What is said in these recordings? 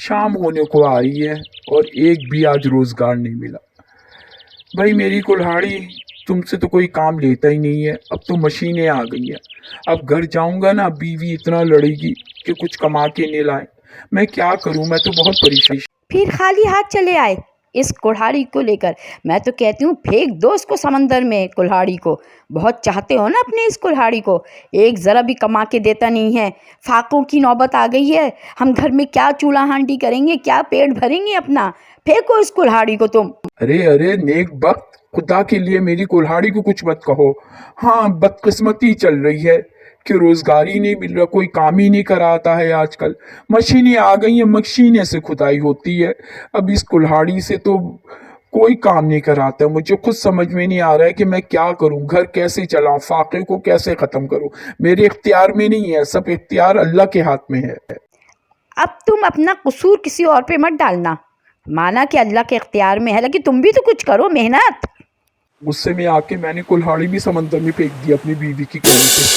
शाम होने को आ रही है और एक भी आज रोजगार नहीं मिला। भाई मेरी कुल्हाड़ी तुमसे तो कोई काम लेता ही नहीं है। अब तो मशीनें आ गई हैं। अब घर जाऊंगा ना, बीवी इतना लड़ेगी कि कुछ कमा के नहीं लाए। मैं क्या करूं, मैं तो बहुत परेशान। फिर खाली हाथ चले आए इस कुल्हाड़ी को लेकर। मैं तो कहती हूँ फेंक दो इसको समंदर में, कुल्हाड़ी को। बहुत चाहते हो ना अपने इस कुल्हाड़ी को, एक ज़रा भी कमा के देता नहीं है। फाकों की नौबत आ गई है। हम घर में क्या चूल्हा हांडी करेंगे, क्या पेट भरेंगे अपना। फेंको इस कुल्हाड़ी को तुम। अरे अरे नेक वक्त, खुदा के लिए मेरी कुल्हाड़ी को कुछ मत कहो। हाँ, बदकिस्मती चल रही है कि रोजगार ही नहीं मिल रहा, कोई काम ही नहीं कराता है आजकल। मशीनें आ गई हैं, मशीनें से खुदाई होती है। अब इस कुल्हाड़ी से तो कोई काम नहीं कराता। मुझे खुद समझ में नहीं आ रहा है कि मैं क्या करूं, घर कैसे चलाऊं, फाके को कैसे खत्म करूं। मेरे इख्तियार में नहीं है, सब इख्तियार अल्लाह के हाथ में है। अब तुम अपना कसूर किसी और पे मत डालना। माना कि अल्लाह के इख्तियार में है, लेकिन तुम भी तो कुछ करो, मेहनत। गुस्से में आके मैंने कुल्हाड़ी भी समंदर में फेंक दी अपनी बीवी की कहने पे।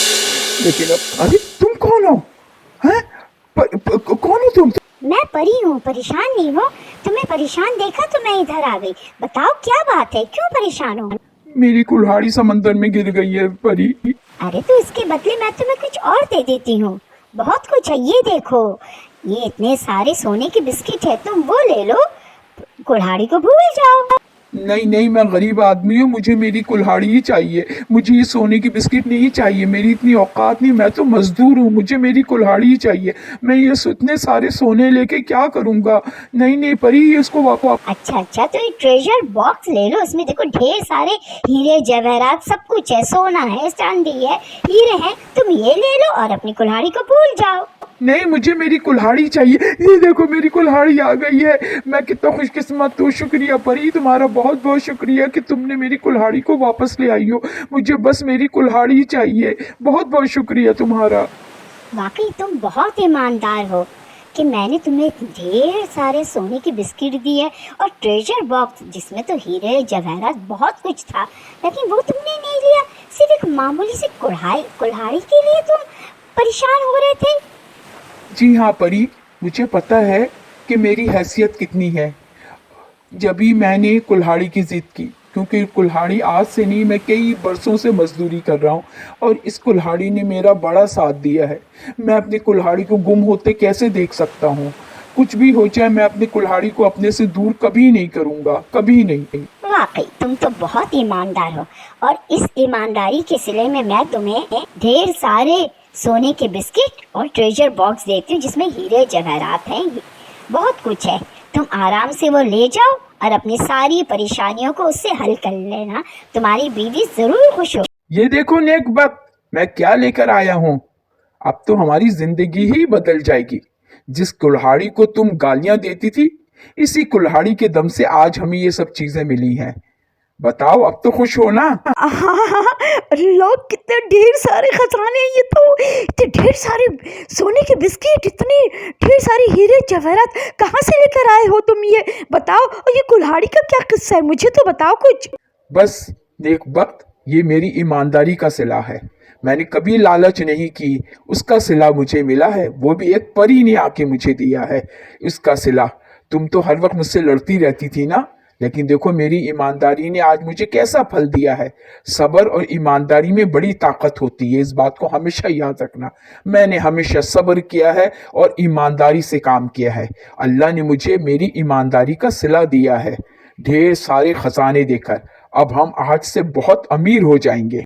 लेकिन अब अरे तुम कौन हो? हैं? कौन हो तुम? मैं परी हूँ, परेशान नहीं हो? तुम्हें परेशान देखा तो मैं इधर आ गई। बताओ क्या बात है, क्यों परेशान हो? मेरी कुल्हाड़ी समंदर में गिर गई है परी। अरे तो इसके बदले मैं तुम्हें कुछ और दे देती हूँ। बहुत कुछ है, ये देखो। ये इतने सारे सोने के बिस्किट है, तुम वो ले लो, कुल्हाड़ी को भूल जाओ। नहीं नहीं, मैं गरीब आदमी हूँ, मुझे मेरी कुल्हाड़ी ही चाहिए। मुझे ये सोने की बिस्किट नहीं चाहिए, मेरी इतनी औकात नहीं, मैं तो मजदूर हूँ, मुझे मेरी कुल्हाड़ी ही चाहिए। मैं ये इतने सारे सोने लेके क्या करूँगा? नहीं नहीं परी, इसको वापस। अच्छा, तो ये ट्रेजर बॉक्स ले लो। इसमें देखो ढेर सारे हीरे जवाहरात सब कुछ है, सोना है, चांदी है, हीरे हैं। तुम ये ले लो और अपनी कुल्हाड़ी को भूल जाओ। नहीं, मुझे मेरी कुल्हाड़ी चाहिए। ये देखो मेरी कुल्हाड़ी आ गई है। मैं कितना खुशकिस्मत हूँ। शुक्रिया परी, तुम्हारा बहुत बहुत शुक्रिया कि तुमने मेरी कुल्हाड़ी को वापस ले आई हो। मुझे बस मेरी कुल्हाड़ी ही चाहिए। बहुत बहुत शुक्रिया तुम्हारा। वाकई तुम बहुत ईमानदार हो कि मैंने तुम्हें ढेर सारे सोने के बिस्किट दिए और ट्रेजर बॉक्स जिसमें तो हीरे जवाहरात बहुत कुछ था, लेकिन वो तुमने नहीं लिया। सिर्फ एक मामूली सी कुल्हाड़ी के लिए तुम परेशान हो रहे थे। जी हाँ परी, मुझे पता है कि मेरी हैसियत कितनी है। जब भी मैंने कुल्हाड़ी की जिद की, क्योंकि कुल्हाड़ी आज से नहीं, मैं कई बरसों से मजदूरी कर रहा हूँ और इस कुल्हाड़ी ने मेरा बड़ा साथ दिया है। मैं अपनी कुल्हाड़ी को गुम होते कैसे देख सकता हूँ? कुछ भी हो जाए, मैं अपनी कुल्हाड़ी को अपने से दूर कभी नहीं करूँगा, कभी नहीं। वाकई तुम तो बहुत ईमानदार हो और इस ईमानदारी के सिले में मैं तुम्हें ढेर सारे सोने के बिस्किट और ट्रेजर बॉक्स देती हूँ जिसमें हीरे जवाहरात हैं, बहुत कुछ है। तुम आराम से वो ले जाओ और अपनी सारी परेशानियों को उससे हल कर लेना। तुम्हारी बीवी जरूर खुश हो। ये देखो नेक वक्त, मैं क्या लेकर आया हूँ। अब तो हमारी जिंदगी ही बदल जाएगी। जिस कुल्हाड़ी को तुम गालियां देती थी, इसी कुल्हाड़ी के दम से आज हमें ये सब चीजें मिली हैं। बताओ, अब तो खुश हो ना? लोग कितने ढेर सारे खजाने, ये तो इतने ढेर सारे सोने के बिस्किट, इतने ढेर सारे हीरे जवाहरात कहाँ से लेकर आए हो तुम? ये बताओ। और ये कुल्हाड़ी का क्या किस्सा है, मुझे तो बताओ कुछ। बस नेक वक्त, ये मेरी ईमानदारी का सिला है। मैंने कभी लालच नहीं की, उसका सिला मुझे मिला है। वो भी एक परी ने आके मुझे दिया है उसका सिला। तुम तो हर वक्त मुझसे लड़ती रहती थी ना, लेकिन देखो मेरी ईमानदारी ने आज मुझे कैसा फल दिया है। सब्र और ईमानदारी में बड़ी ताकत होती है, इस बात को हमेशा याद रखना। मैंने हमेशा सब्र किया है और ईमानदारी से काम किया है। अल्लाह ने मुझे मेरी ईमानदारी का सिला दिया है, ढेर सारे खजाने देकर। अब हम आज से बहुत अमीर हो जाएंगे।